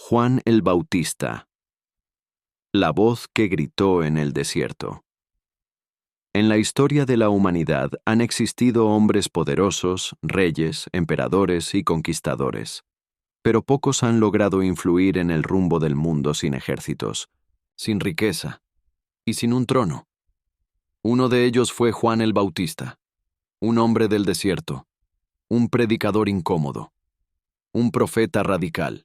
Juan el Bautista. La voz que gritó en el desierto. En la historia de la humanidad han existido hombres poderosos, reyes, emperadores y conquistadores, pero pocos han logrado influir en el rumbo del mundo sin ejércitos, sin riqueza y sin un trono. Uno de ellos fue Juan el Bautista, un hombre del desierto, un predicador incómodo, un profeta radical,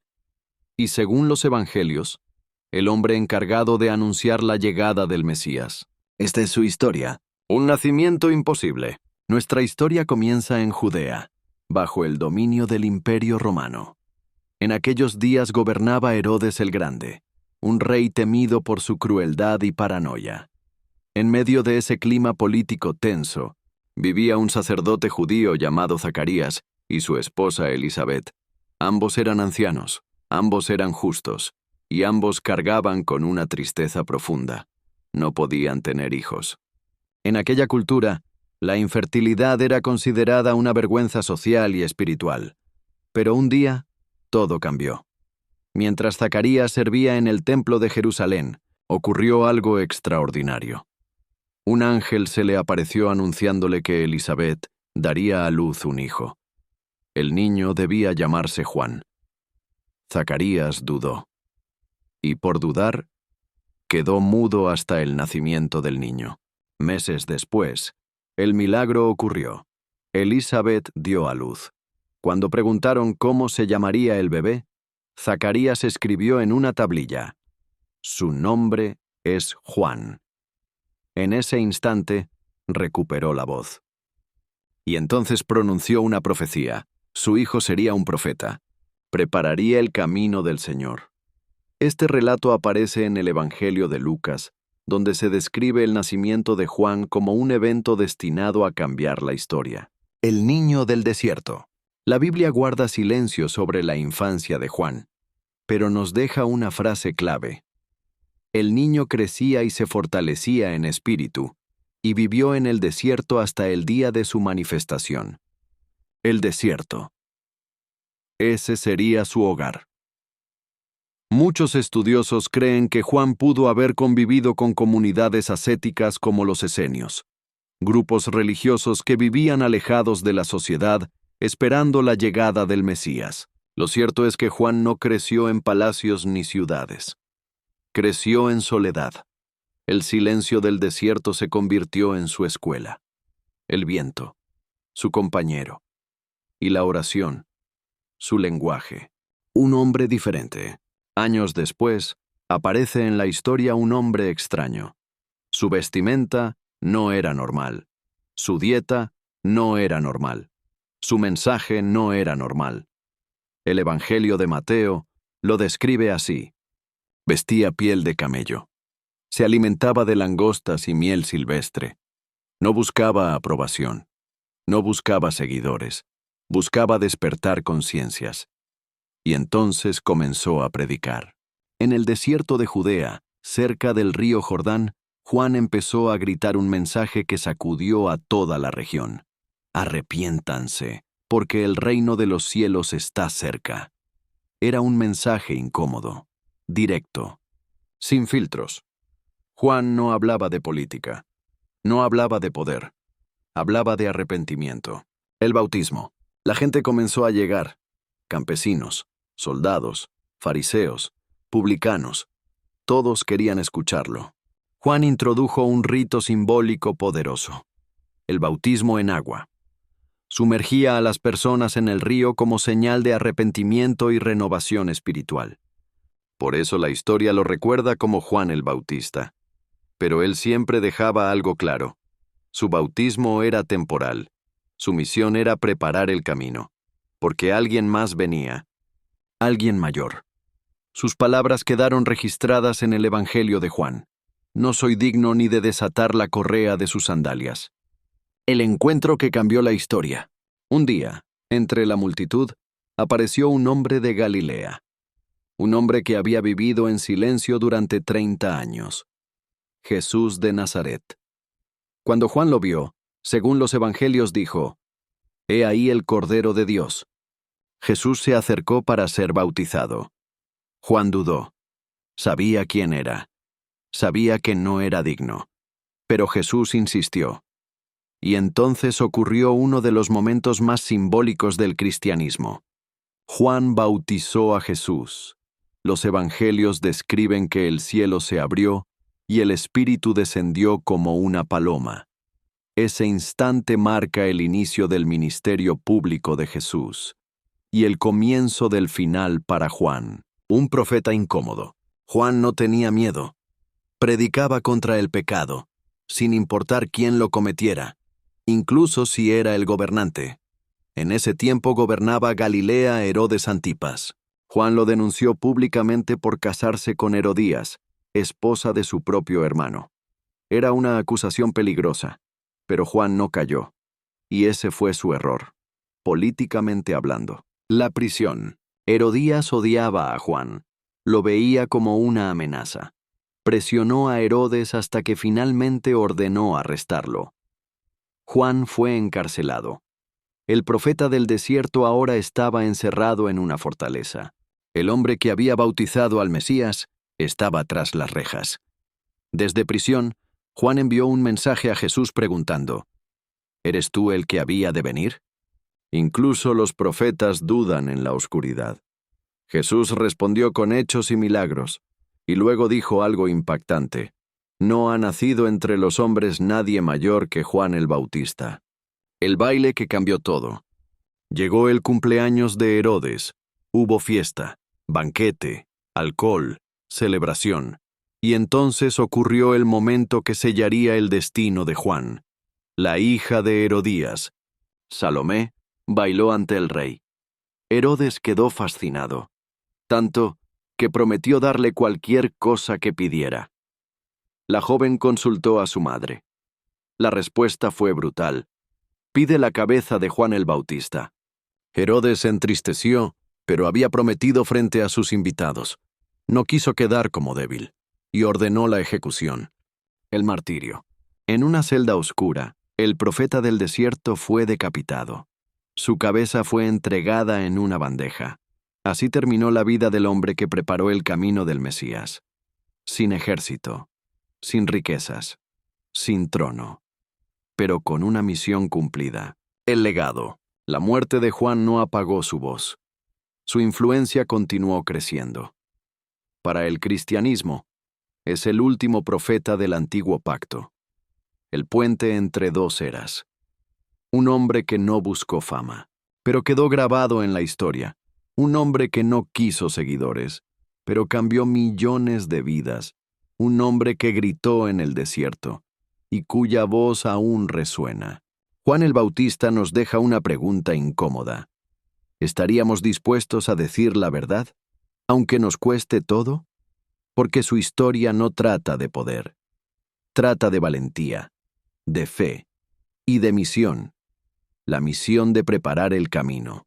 y según los evangelios, el hombre encargado de anunciar la llegada del Mesías. Esta es su historia, un nacimiento imposible. Nuestra historia comienza en Judea, bajo el dominio del Imperio Romano. En aquellos días gobernaba Herodes el Grande, un rey temido por su crueldad y paranoia. En medio de ese clima político tenso, vivía un sacerdote judío llamado Zacarías y su esposa Elisabet. Ambos eran ancianos, ambos eran justos, y ambos cargaban con una tristeza profunda. No podían tener hijos. En aquella cultura, la infertilidad era considerada una vergüenza social y espiritual. Pero un día, todo cambió. Mientras Zacarías servía en el templo de Jerusalén, ocurrió algo extraordinario. Un ángel se le apareció anunciándole que Elisabet daría a luz un hijo. El niño debía llamarse Juan. Zacarías dudó. Y por dudar, quedó mudo hasta el nacimiento del niño. Meses después, el milagro ocurrió. Elisabet dio a luz. Cuando preguntaron cómo se llamaría el bebé, Zacarías escribió en una tablilla: «Su nombre es Juan». En ese instante, recuperó la voz. Y entonces pronunció una profecía. Su hijo sería un profeta. Prepararía el camino del Señor. Este relato aparece en el Evangelio de Lucas, donde se describe el nacimiento de Juan como un evento destinado a cambiar la historia. El niño del desierto. La Biblia guarda silencio sobre la infancia de Juan, pero nos deja una frase clave. El niño crecía y se fortalecía en espíritu, y vivió en el desierto hasta el día de su manifestación. El desierto. Ese sería su hogar. Muchos estudiosos creen que Juan pudo haber convivido con comunidades ascéticas como los esenios, grupos religiosos que vivían alejados de la sociedad esperando la llegada del Mesías. Lo cierto es que Juan no creció en palacios ni ciudades. Creció en soledad. El silencio del desierto se convirtió en su escuela. El viento, su compañero. Y la oración, su lenguaje. Un hombre diferente. Años después, aparece en la historia un hombre extraño. Su vestimenta no era normal. Su dieta no era normal. Su mensaje no era normal. El Evangelio de Mateo lo describe así. Vestía piel de camello. Se alimentaba de langostas y miel silvestre. No buscaba aprobación. No buscaba seguidores. Buscaba despertar conciencias. Y entonces comenzó a predicar. En el desierto de Judea, cerca del río Jordán, Juan empezó a gritar un mensaje que sacudió a toda la región. Arrepiéntanse, porque el reino de los cielos está cerca. Era un mensaje incómodo, directo, sin filtros. Juan no hablaba de política, no hablaba de poder, hablaba de arrepentimiento. El bautismo. La gente comenzó a llegar, campesinos, soldados, fariseos, publicanos. Todos querían escucharlo. Juan introdujo un rito simbólico poderoso: el bautismo en agua. Sumergía a las personas en el río como señal de arrepentimiento y renovación espiritual. Por eso la historia lo recuerda como Juan el Bautista. Pero él siempre dejaba algo claro. Su bautismo era temporal. Su misión era preparar el camino, porque alguien más venía, alguien mayor. Sus palabras quedaron registradas en el Evangelio de Juan. No soy digno ni de desatar la correa de sus sandalias. El encuentro que cambió la historia. Un día, entre la multitud, apareció un hombre de Galilea. Un hombre que había vivido en silencio durante 30 años. Jesús de Nazaret. Cuando Juan lo vio, según los evangelios dijo: «He ahí el Cordero de Dios». Jesús se acercó para ser bautizado. Juan dudó. Sabía quién era. Sabía que no era digno. Pero Jesús insistió. Y entonces ocurrió uno de los momentos más simbólicos del cristianismo. Juan bautizó a Jesús. Los evangelios describen que el cielo se abrió y el Espíritu descendió como una paloma. Ese instante marca el inicio del ministerio público de Jesús y el comienzo del final para Juan, un profeta incómodo. Juan no tenía miedo. Predicaba contra el pecado, sin importar quién lo cometiera, incluso si era el gobernante. En ese tiempo gobernaba Galilea Herodes Antipas. Juan lo denunció públicamente por casarse con Herodías, esposa de su propio hermano. Era una acusación peligrosa, pero Juan no cayó, y ese fue su error, políticamente hablando. La prisión. Herodías odiaba a Juan, lo veía como una amenaza. Presionó a Herodes hasta que finalmente ordenó arrestarlo. Juan fue encarcelado. El profeta del desierto ahora estaba encerrado en una fortaleza. El hombre que había bautizado al Mesías estaba tras las rejas. Desde prisión, Juan envió un mensaje a Jesús preguntando: ¿Eres tú el que había de venir? Incluso los profetas dudan en la oscuridad. Jesús respondió con hechos y milagros, y luego dijo algo impactante: No ha nacido entre los hombres nadie mayor que Juan el Bautista. El baile que cambió todo. Llegó el cumpleaños de Herodes, hubo fiesta, banquete, alcohol, celebración, y entonces ocurrió el momento que sellaría el destino de Juan. La hija de Herodías, Salomé, bailó ante el rey. Herodes quedó fascinado, tanto que prometió darle cualquier cosa que pidiera. La joven consultó a su madre. La respuesta fue brutal: pide la cabeza de Juan el Bautista. Herodes se entristeció, pero había prometido frente a sus invitados. No quiso quedar como débil, y ordenó la ejecución, el martirio. En una celda oscura, el profeta del desierto fue decapitado. Su cabeza fue entregada en una bandeja. Así terminó la vida del hombre que preparó el camino del Mesías. Sin ejército, sin riquezas, sin trono, pero con una misión cumplida. El legado. La muerte de Juan no apagó su voz. Su influencia continuó creciendo. Para el cristianismo, es el último profeta del antiguo pacto. El puente entre dos eras. Un hombre que no buscó fama, pero quedó grabado en la historia. Un hombre que no quiso seguidores, pero cambió millones de vidas. Un hombre que gritó en el desierto, y cuya voz aún resuena. Juan el Bautista nos deja una pregunta incómoda. ¿Estaríamos dispuestos a decir la verdad, aunque nos cueste todo? Porque su historia no trata de poder. Trata de valentía, de fe y de misión. La misión de preparar el camino.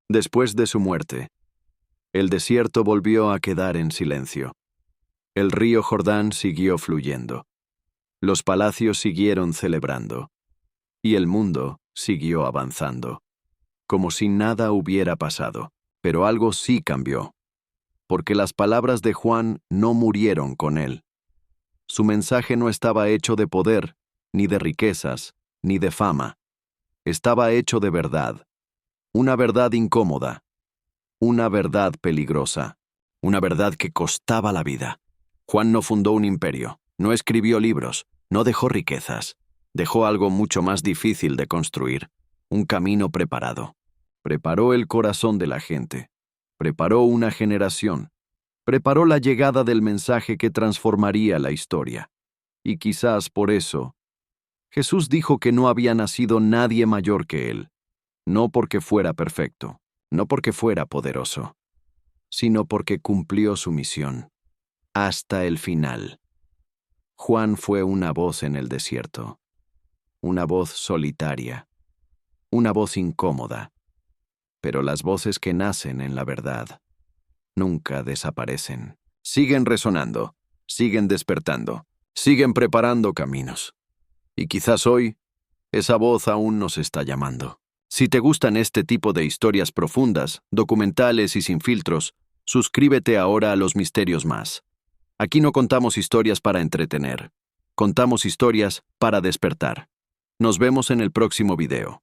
Después de su muerte, el desierto volvió a quedar en silencio. El río Jordán siguió fluyendo. Los palacios siguieron celebrando. Y el mundo siguió avanzando, como si nada hubiera pasado. Pero algo sí cambió, porque las palabras de Juan no murieron con él. Su mensaje no estaba hecho de poder, ni de riquezas, ni de fama. Estaba hecho de verdad. Una verdad incómoda. Una verdad peligrosa. Una verdad que costaba la vida. Juan no fundó un imperio, no escribió libros, no dejó riquezas. Dejó algo mucho más difícil de construir, un camino preparado. Preparó el corazón de la gente. Preparó una generación. Preparó la llegada del mensaje que transformaría la historia. Y quizás por eso, Jesús dijo que no había nacido nadie mayor que él. No porque fuera perfecto, no porque fuera poderoso, sino porque cumplió su misión. Hasta el final. Juan fue una voz en el desierto. Una voz solitaria, una voz incómoda, pero las voces que nacen en la verdad nunca desaparecen. Siguen resonando, siguen despertando, siguen preparando caminos. Y quizás hoy, esa voz aún nos está llamando. Si te gustan este tipo de historias profundas, documentales y sin filtros, Suscríbete ahora a Los Misterios Más. Aquí no contamos historias para entretener. Contamos historias para despertar. Nos vemos en el próximo video.